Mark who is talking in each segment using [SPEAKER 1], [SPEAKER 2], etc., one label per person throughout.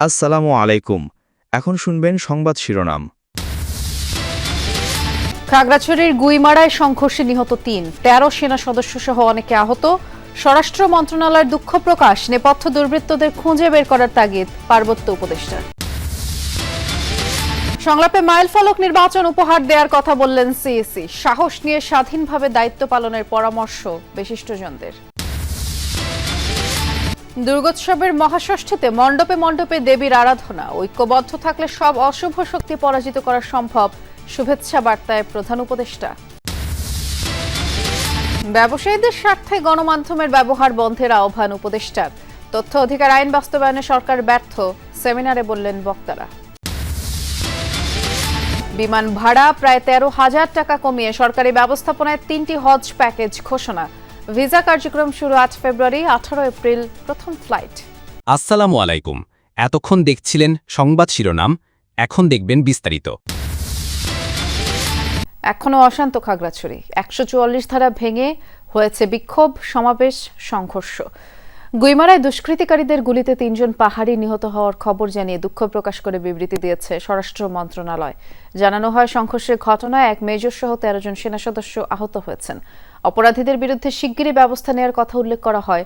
[SPEAKER 1] আসসালামু আলাইকুম। এখন শুনবেন সংবাদ শিরোনাম।
[SPEAKER 2] খাগড়াছড়ির গুইমারায় সংঘর্ষে নিহত 13 সেনা সদস্যসহ অনেকে আহত। স্বরাষ্ট্র মন্ত্রণালয়ের দুঃখ প্রকাশ, নেপথ্য দুর্বৃত্তদের খুঁজে বের করার তাগিদ পার্বত্য উপদেষ্টার। সংলাপে মাইলফলক নির্বাচন উপহার দেওয়ার কথা বললেন সিইসি। সাহস নিয়ে স্বাধীনভাবে দায়িত্ব পালনের পরামর্শ বিশিষ্টজনদের। দুর্গোৎসবের মহাষষ্ঠীতে মণ্ডপে মণ্ডপে দেবীর আরাধনা। ঐক্যবদ্ধ থাকলে সব অশুভ শক্তি পরাজিত করা সম্ভব, শুভেচ্ছা বার্তায় প্রধান উপদেষ্টা। ব্যবসায়ীদের স্বার্থে গণমাধ্যমের ব্যবহার বন্ধের আহ্বান উপদেষ্টার। তথ্য অধিকার আইন বাস্তবায়নে সরকার ব্যর্থ, সেমিনারে বললেন বক্তারা। বিমান ভাড়া প্রায় 13,000 টাকা কমিয়ে সরকারি ব্যবস্থাপনায় 3টি হজ প্যাকেজ ঘোষণা। ভিসা কার্যক্রম শুরু 8 ফেব্রুয়ারি, 18 এপ্রিল প্রথম ফ্লাইট।
[SPEAKER 3] আসসালামু আলাইকুম। এতক্ষণ দেখছিলেন সংবাদ শিরোনাম, এখন দেখবেন বিস্তারিত।
[SPEAKER 2] এখনো অশান্ত খাগড়াছড়ি। 144 ধারা ভেঙে হয়েছে বিক্ষোভ, সমাবেশ, সংঘর্ষ। গুইমারায় দুষ্কৃতিকারীদের গুলিতে 3 জন পাহাড়ি নিহত হওয়ার খবর জানিয়ে দুঃখ প্রকাশ করে বিবৃতি দিয়েছে স্বরাষ্ট্র মন্ত্রণালয়। জানানো হয়, সংঘর্ষের ঘটনায় এক মেজর সহ 13 জন সেনা সদস্য আহত হয়েছেন। অপরাধীদের বিরুদ্ধে শিগগিরই ব্যবস্থা নেওয়ার কথা উল্লেখ করা হয়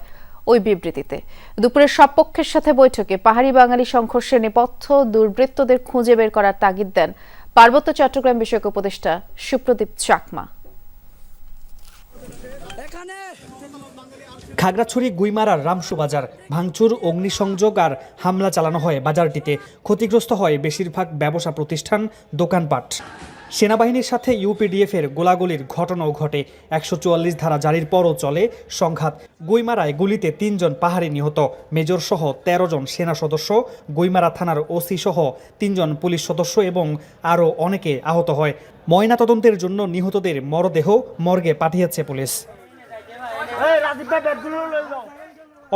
[SPEAKER 2] ওই বিবৃতিতে। দুপুরে সব পক্ষের সাথে বৈঠকে পাহাড়ি বাঙালি সংঘর্ষের নেপথ্য দুর্বৃত্তদের খুঁজে বের করার তাগিদ দেন পার্বত্য চট্টগ্রাম বিষয়ক উপদেষ্টা সুপ্রদীপ চাকমা।
[SPEAKER 4] খাগড়াছড়ি গুইমারার রামসু বাজার ভাঙচুর, অগ্নিসংযোগ আর হামলা চালানো হয় বাজারটিতে। ক্ষতিগ্রস্ত হয় বেশিরভাগ ব্যবসা প্রতিষ্ঠান, দোকানপাট। সেনাবাহিনীর সাথে ইউপিডিএফ এর গোলাগুলির ঘটনাও ঘটে। 144 ধারা জারির পরও চলে সংঘাত। গুইমারায় গুলিতে 3 জন পাহাড়ি নিহত, মেজর সহ 13 জন সেনা সদস্য, গুইমারা থানার ওসি সহ 3 জন পুলিশ সদস্য এবং আরও অনেকে আহত হয়। ময়নাতদন্তের জন্য নিহতদের মরদেহ মর্গে পাঠিয়েছে পুলিশ।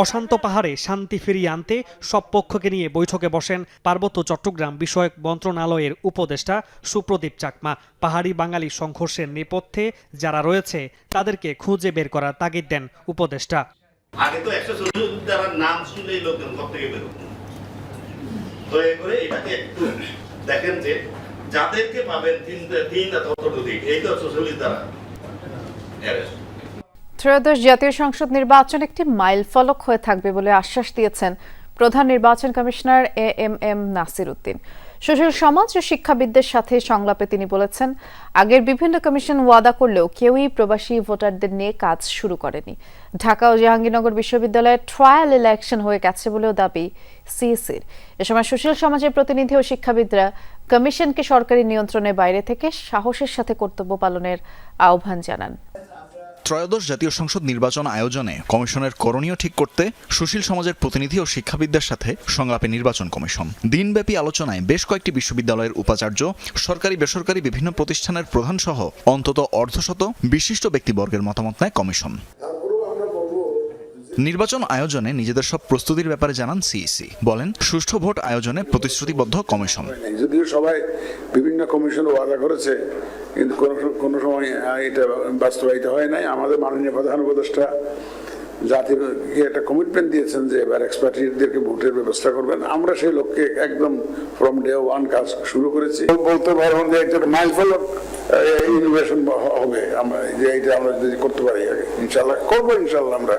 [SPEAKER 4] অশান্ত পাহাড়ে শান্তি ফিরিয়ে আনতে সব পক্ষকে নিয়ে বৈঠকে বসেন পার্বত্য চট্টগ্রাম বিষয়ক মন্ত্রণালয়ের উপদেষ্টা সুপ্রদীপ চাকমা। পাহাড়ি বাঙালি সংঘর্ষের নেপথ্যে যারা রয়েছে তাদেরকে খুঁজে বের করার তাগিদ দেন উপদেষ্টা।
[SPEAKER 5] আগে তো 140 ধারার নাম শুনলেই লোকজন ঘর থেকে বের হতো। দয়া করে এটাকে একটু দেখেন যে যাদেরকে পাবেন তিনটা তত্ত্বাবধায়ক, এই তো 140 ধারা।
[SPEAKER 2] ত্রয়োদশ জাতীয় সংসদ নির্বাচন একটি মাইলফলক হয়ে থাকবে বলে আশ্বাস দিয়েছেন প্রধান নির্বাচন কমিশনার এএমএম নাসির উদ্দিন। সুশীল সমাজ ও শিক্ষাবিদদের সাথে সংলাপে তিনি বলেছেন, আগের বিভিন্ন কমিশন ওয়াদা করলেও কেউই প্রবাসী ভোটারদের নিয়ে কাজ শুরু করেনি। ঢাকা ও জাহাঙ্গীরনগর বিশ্ববিদ্যালয়ে ট্রায়াল ইলেকশন হয়ে গেছে বলেও দাবি সিইসির। এ সময় সুশীল সমাজের প্রতিনিধি ও শিক্ষাবিদরা কমিশনকে সরকারি নিয়ন্ত্রণের বাইরে থেকে সাহসের সাথে কর্তব্য পালনের আহ্বান জানান।
[SPEAKER 6] ত্রয়োদশ জাতীয় সংসদ নির্বাচন আয়োজনে কমিশনের করণীয় ঠিক করতে সুশীল সমাজের প্রতিনিধি ও শিক্ষাবিদদের সাথে সংলাপে নির্বাচন কমিশন। দিনব্যাপী আলোচনায় বেশ কয়েকটি বিশ্ববিদ্যালয়ের উপাচার্য, সরকারি বেসরকারি বিভিন্ন প্রতিষ্ঠানের প্রধান সহ অন্তত অর্ধশত বিশিষ্ট ব্যক্তিবর্গের মতামত নেয় কমিশন। নির্বাচন আয়োজনে নিজেদের সব প্রস্তুতির ব্যাপারে জানান সিইসি। বলেন, সুষ্ঠু ভোট আয়োজনে প্রতিশ্রুতিবদ্ধ কমিশন।
[SPEAKER 7] যদিও সবাই বিভিন্ন কমিশন ওয়াদা করেছে, কিন্তু কোনো সময় এটা বাস্তবায়িত হয় নাই। আমাদের মাননীয় প্রধান উপদেষ্টা জাতির একটা কমিটমেন্ট দিয়েছেন যে এবার এক্সপার্টিদেরকে ভোটের ব্যবস্থা করবেন। আমরা সেই লক্ষ্যে একদম ফ্রম ডে ওয়ান কাজ শুরু করেছি। বলতে পারবো যে একটা মাইলফলক ইনোভেশন হবে, আমরা যে এটা আমরা যদি করতে পারি, ইনশাল্লাহ করবো। ইনশাল্লাহ আমরা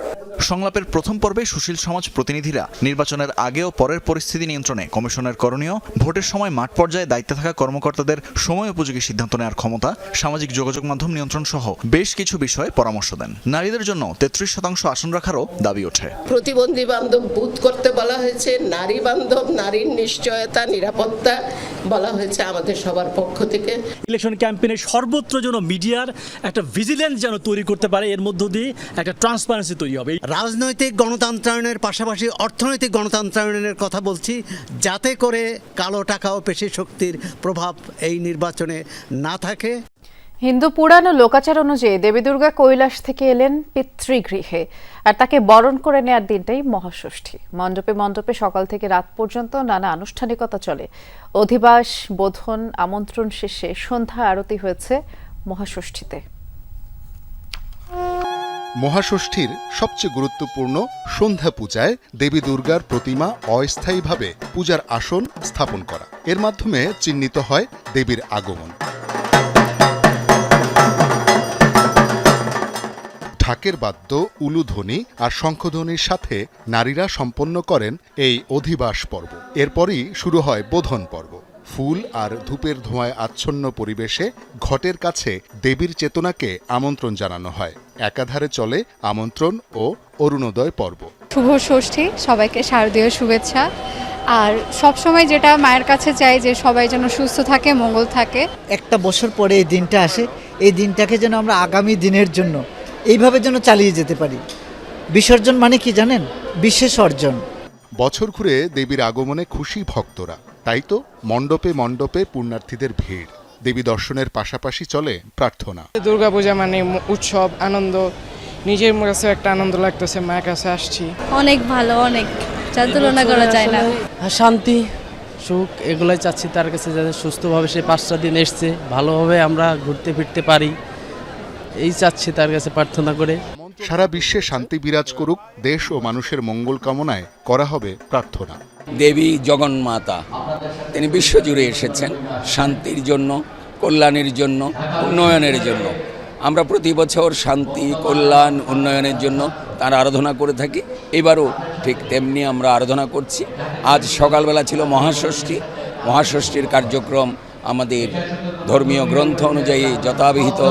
[SPEAKER 6] সংলাপের প্রথম পর্বে সুশীল সমাজ প্রতিনিধিরা নির্বাচনের আগে ও পরের পরিস্থিতি নিয়ন্ত্রণে কমিশনের করণীয়, ভোটের সময় মাঠ পর্যায়ে দায়িত্বে থাকা কর্মকর্তাদের সময় উপযোগী সিদ্ধান্ত নেওয়ার ক্ষমতা, সামাজিক যোগাযোগ মাধ্যম নিয়ন্ত্রণ সহ বেশ কিছু বিষয়ে পরামর্শ দেন। নারীদের জন্য 33% আসন রাখারও দাবি ওঠে।
[SPEAKER 8] প্রতিবন্ধী বান্ধব বুথ করতে বলা হয়েছে, নারী বান্ধব, নারীর নিশ্চয়তা, নিরাপত্তা বলা হয়েছে আমাদের সবার পক্ষ থেকে।
[SPEAKER 4] ইলেকশন ক্যাম্পেইনে সর্বত্র যেন মিডিয়ার একটা ভিজিলেন্স যেন তৈরি করতে পারে, এর মধ্য দিয়ে একটা ট্রান্সপারেন্সি তৈরি হবে।
[SPEAKER 9] রাজনৈতিক গণতন্ত্রায়নের পাশাপাশি অর্থনৈতিক গণতন্ত্রায়নের কথা বলছি, যাতে করে কালো টাকা ও পেশি শক্তির প্রভাব এই নির্বাচনে না থাকে।
[SPEAKER 2] হিন্দু পুরাণ ও লোকাচার অনুযায়ী দেবী দুর্গা কৈলাস থেকে এলেন পিতৃগৃহে, আর তাকে বরণ করে নেয়ার দিনটাই মহাষষ্ঠী। মণ্ডপে মণ্ডপে সকাল থেকে রাত পর্যন্ত নানা আনুষ্ঠানিকতা চলে। অধিবাস, বোধন, আমন্ত্রণ শেষে সন্ধ্যা আরতি হয়েছে মহাষষ্ঠীতে।
[SPEAKER 10] মহাষষ্ঠীর সবচেয়ে গুরুত্বপূর্ণ সন্ধ্যা পূজায় দেবী দুর্গার প্রতিমা অস্থায়ীভাবে পূজার আসন স্থাপন করা। এর মাধ্যমে চিহ্নিত হয় দেবীর আগমন। ঢাকের বাদ্য, উলুধ্বনি আর শঙ্খধ্বনির সাথে নারীরা সম্পন্ন করেন এই অধিবাস পর্ব। এরপরই শুরু হয় বোধন পর্ব। ফুল আর ধূপের ধোঁয়ায় আচ্ছন্ন পরিবেশে ঘটের কাছে দেবীর চেতনাকে আমন্ত্রণ জানানো হয়। একাধারে চলে আমন্ত্রণ ও অরুণোদয় পর্ব।
[SPEAKER 11] শুভ ষষ্ঠী, সবাইকে শারদীয় শুভেচ্ছা। আর সব সময় যেটা মায়ের কাছে চাই যে সবাই যেন সুস্থ থাকে, মঙ্গল থাকে।
[SPEAKER 12] একটা বছর পরে এই দিনটা আসে, এই দিনটাকে যেন আমরা আগামী দিনের জন্য এইভাবে যেন চালিয়ে যেতে পারি। বিসর্জন মানে কি জানেন? বিশেষ অর্জন।
[SPEAKER 10] বছর ঘুরে দেবীর আগমনে খুশি ভক্তরা, তাই তো মণ্ডপে মণ্ডপে পুণ্যার্থীদের ভিড়। দেবী দর্শনের পাশাপাশি চলে প্রার্থনা।
[SPEAKER 13] দুর্গাপূজা মানে উৎসব, আনন্দ, নিজের কাছে একটা আনন্দ লাগতেছে, মায়ের কাছে আসছি।
[SPEAKER 11] অনেক ভালো, অনেক, যা তুলনা করা যায় না।
[SPEAKER 13] শান্তি, সুখ এগুলাই চাচ্ছি তার কাছে, যাতে সুস্থভাবে সে 5টা দিন এসছে, ভালোভাবে আমরা ঘুরতে ফিরতে পারি, এই চাচ্ছি তার কাছে প্রার্থনা করে।
[SPEAKER 10] সারা বিশ্বে শান্তি বিরাজ করুক, দেশ ও মানুষের মঙ্গল কামনায় করা হবে প্রার্থনা।
[SPEAKER 14] দেবী জগন্মাতা তিনি বিশ্বজুড়ে এসেছেন শান্তির জন্য, কল্যাণের জন্য, উন্নয়নের জন্য। আমরা প্রতি বছর শান্তি, কল্যাণ, উন্নয়নের জন্য তার আরাধনা করে থাকি। এবারও ঠিক তেমনি আমরা আরাধনা করছি। আজ সকালবেলা ছিল মহাষষ্ঠী। মহাষষ্ঠীর কার্যক্রম আমাদের ধর্মীয় গ্রন্থ অনুযায়ী যথাবিহিত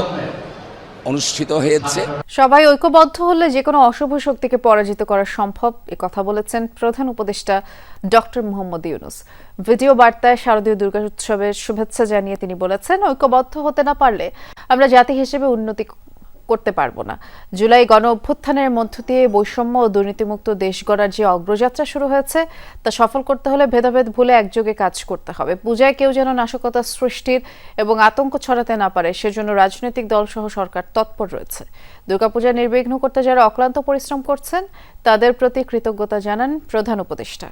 [SPEAKER 14] অনুষ্ঠিত হয়েছে।
[SPEAKER 2] সবাই ঐক্যবদ্ধ হলে যে কোনো অশুভ শক্তিকে পরাজিত করা সম্ভব, কথা বলেছেন প্রধান উপদেষ্টা ডক্টর মোহাম্মদ ইউনূস। ভিডিও বার্তায় শারদীয় দুর্গা উৎসবের শুভেচ্ছা জানিয়ে তিনি বলেছেন, ঐক্যবদ্ধ হতে না পারলে আমরা জাতি হিসেবে উন্নতি করতে পারবো না। জুলাই গণ অভ্যুত্থানের মধ্য দিয়ে বৈষম্য ও দুর্নীতিমুক্ত দেশ গড়ার যে অগ্রযাত্রা শুরু হয়েছে তা সফল করতে হলে ভেদাভেদ ভুলে একযোগে কাজ করতে হবে। পূজায় কেউ যেন নাশকতা সৃষ্টির এবং আতঙ্ক ছড়াতে না পারে, সেজন্য রাজনৈতিক দলসহ সরকার তৎপর রয়েছে। দুর্গাপূজা নির্বিঘ্ন করতে যারা অক্লান্ত পরিশ্রম করছেন তাদের প্রতি কৃতজ্ঞতা জানান প্রধান উপদেষ্টা।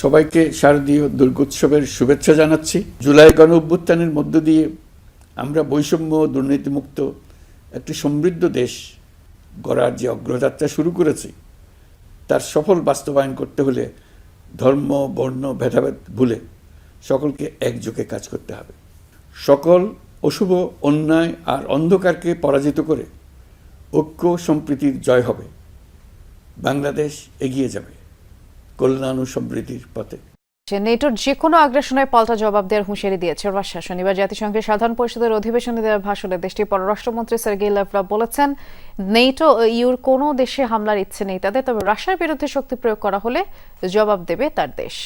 [SPEAKER 15] সবাইকে শারদীয় দুর্গোৎসবের শুভেচ্ছা জানাচ্ছি। জুলাই গণ অভ্যুত্থানের মধ্য দিয়ে আমরা বৈষম্য ও দুর্নীতিমুক্ত একটি সমৃদ্ধ দেশ গড়ার যে অগ্রযাত্রা শুরু করেছি তার সফল বাস্তবায়ন করতে হলে ধর্ম, বর্ণ, ভেদাভেদ ভুলে সকলকে একযোগে কাজ করতে হবে। সকল অশুভ, অন্যায় আর অন্ধকারকে পরাজিত করে ঐক্য সম্প্রীতির জয় হবে। বাংলাদেশ এগিয়ে যাবে কল্যাণ ও সমৃদ্ধির পথে।
[SPEAKER 2] নেটোর যে কোনো আগ্রাসনের পাল্টা জবাব দেওয়ার হুঁশিয়ারি দিয়েছে রাশিয়া। শনিবার জাতিসংঘের সাধারণ পরিষদের অধিবেশনে দেওয়া ভাষণে দেশটির পররাষ্ট্রমন্ত্রী সের্গেই লাভরভ বলেছেন, নেটো ও ইউর কোনো দেশে হামলার ইচ্ছে নেই তাদের, তবে রাশিয়ার বিরুদ্ধে শক্তি প্রয়োগ করা হলে জবাব দেবে তার দেশ।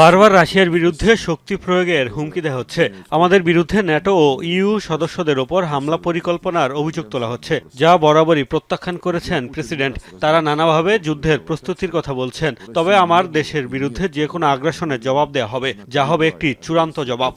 [SPEAKER 16] বারবার রাশিয়ার বিরুদ্ধে শক্তি প্রয়োগের হুমকি দেওয়া হচ্ছে। আমাদের বিরুদ্ধে ন্যাটো ও ইইউ সদস্যদের ওপর হামলা পরিকল্পনার অভিযোগ তোলা হচ্ছে, যা বরাবরই প্রত্যাখ্যান করেছেন প্রেসিডেন্ট। তারা নানাভাবে যুদ্ধের প্রস্তুতির কথা বলছেন, তবে আমার দেশের বিরুদ্ধে যে কোনো আগ্রাসনের জবাব দেওয়া হবে, যা হবে একটি চূড়ান্ত জবাব।